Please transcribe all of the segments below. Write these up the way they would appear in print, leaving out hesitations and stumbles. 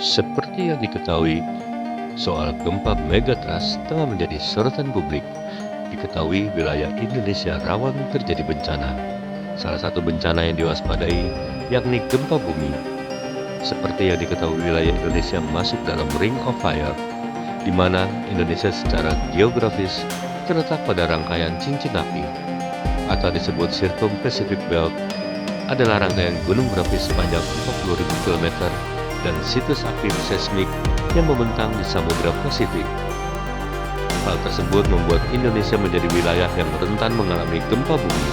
Seperti yang diketahui, soal gempa megatrust tengah menjadi sorotan publik. Diketahui wilayah Indonesia rawan terjadi bencana. Salah satu bencana yang diwaspadai yakni gempa bumi. Seperti yang diketahui wilayah Indonesia masuk dalam Ring of Fire, di mana Indonesia secara geografis terletak pada rangkaian cincin api, atau disebut Circum-Pacific Belt, adalah rangkaian gunung berapi sepanjang 40.000 km dan situs aktif seismik yang membentang di Samudra Pasifik. Hal tersebut membuat Indonesia menjadi wilayah yang rentan mengalami gempa bumi.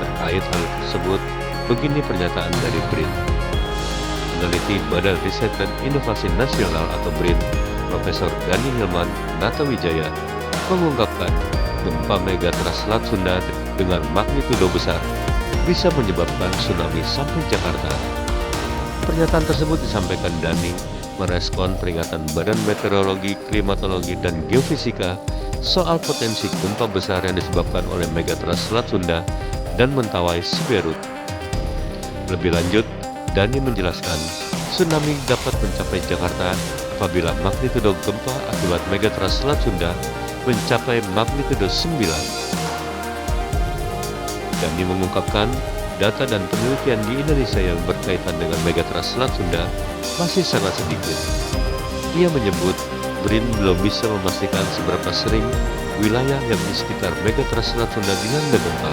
Terkait hal tersebut, begini pernyataan dari BRIN. Peneliti Badan Riset dan Inovasi Nasional atau BRIN, Profesor Dani Hilman Natawijaya, mengungkapkan gempa megatrust Selat Sunda dengan magnitudo besar bisa menyebabkan tsunami sampai Jakarta. Pernyataan tersebut disampaikan Dani merespon peringatan Badan Meteorologi, Klimatologi, dan Geofisika soal potensi gempa besar yang disebabkan oleh megatrust Selat Sunda dan Mentawai Siberut. Lebih lanjut, Dani menjelaskan tsunami dapat mencapai Jakarta apabila magnitudo gempa akibat megatrust Selat Sunda mencapai magnitudo 9. Dani mengungkapkan data dan penelitian di Indonesia yang berkaitan dengan megatrust Selat Sunda masih sangat sedikit. Ia menyebut BRIN belum bisa memastikan seberapa sering wilayah yang di sekitar megatrust Selat Sunda dilanda gempa,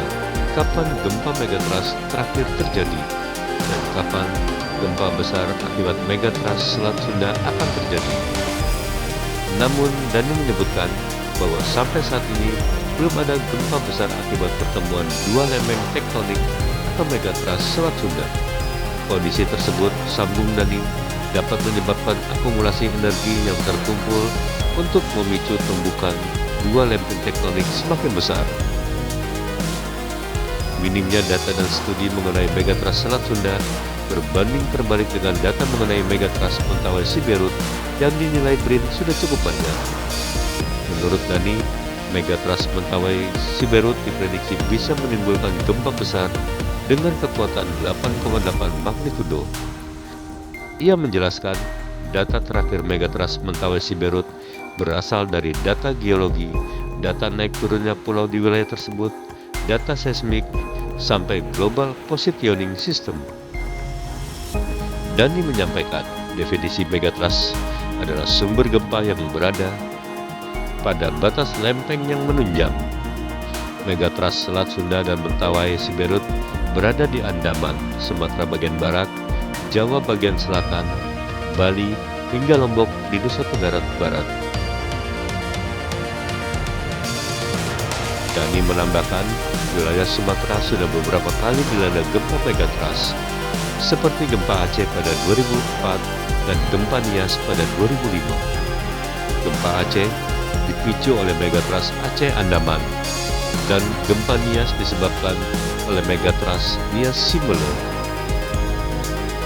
kapan gempa megatrust terakhir terjadi, dan kapan gempa besar akibat megatrust Selat Sunda akan terjadi. Namun, Dani menyebutkan bahwa sampai saat ini belum ada gempa besar akibat pertemuan dua lempeng tektonik atau megatrust Selat Sunda. Kondisi tersebut, sambung Dani, dapat menyebabkan akumulasi energi yang terkumpul untuk memicu tumbukan dua lempeng tektonik semakin besar. Minimnya data dan studi mengenai megatrust Selat Sunda berbanding terbalik dengan data mengenai megatrust Mentawai Siberut yang dinilai BRIN sudah cukup banyak. Menurut Dani, megatrust Mentawai Siberut diprediksi bisa menimbulkan gempa besar dengan kekuatan 8,8 magnitudo. Ia menjelaskan, data terakhir megatrust Mentawai Siberut berasal dari data geologi, data naik turunnya pulau di wilayah tersebut, data seismik, sampai global positioning system. Dani menyampaikan, definisi megatrust adalah sumber gempa yang berada pada batas lempeng yang menunjang. Megatrust Selat Sunda dan Mentawai Siberut berada di Andaman, Sumatera bagian barat, Jawa bagian selatan, Bali, hingga Lombok di Nusa Tenggara Barat. Dani menambahkan, wilayah Sumatera sudah beberapa kali dilanda gempa megatrust, seperti gempa Aceh pada 2004 dan gempa Nias pada 2005. Gempa Aceh dipicu oleh megatrust Aceh Andaman, dan gempa Nias disebabkan oleh megatrust Nias Simele.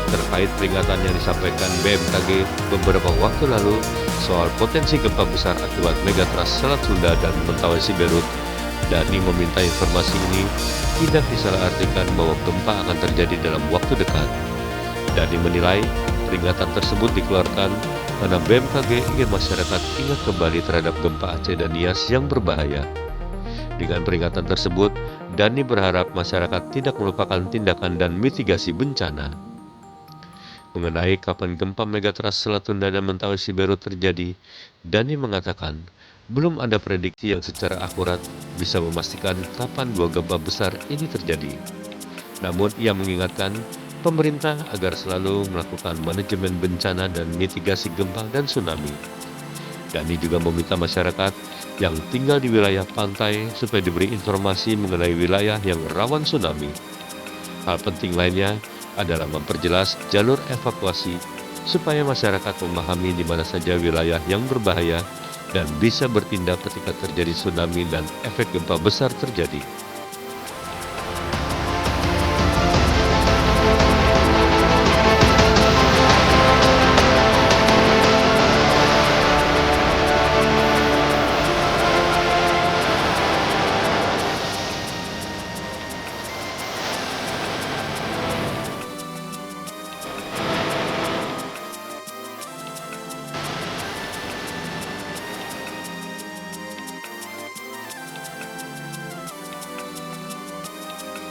Terkait peringatan yang disampaikan BMKG beberapa waktu lalu soal potensi gempa besar akibat megatrust Selat Sunda dan Mentawai Siberut, Dani meminta informasi ini tidak disalahartikan bahwa gempa akan terjadi dalam waktu dekat. Dani menilai peringatan tersebut dikeluarkan karena BMKG ingin masyarakat ingat kembali terhadap gempa Aceh dan Nias yang berbahaya. Dengan peringatan tersebut, Dani berharap masyarakat tidak melupakan tindakan dan mitigasi bencana. Mengenai kapan gempa megatrust Selat Sunda dan Mentawai Siberut terjadi, Dani mengatakan belum ada prediksi yang secara akurat bisa memastikan kapan dua gempa besar ini terjadi. Namun ia mengingatkan pemerintah agar selalu melakukan manajemen bencana dan mitigasi gempa dan tsunami. Dani juga meminta masyarakat yang tinggal di wilayah pantai supaya diberi informasi mengenai wilayah yang rawan tsunami. Hal penting lainnya adalah memperjelas jalur evakuasi supaya masyarakat memahami di mana saja wilayah yang berbahaya dan bisa bertindak ketika terjadi tsunami dan efek gempa besar terjadi.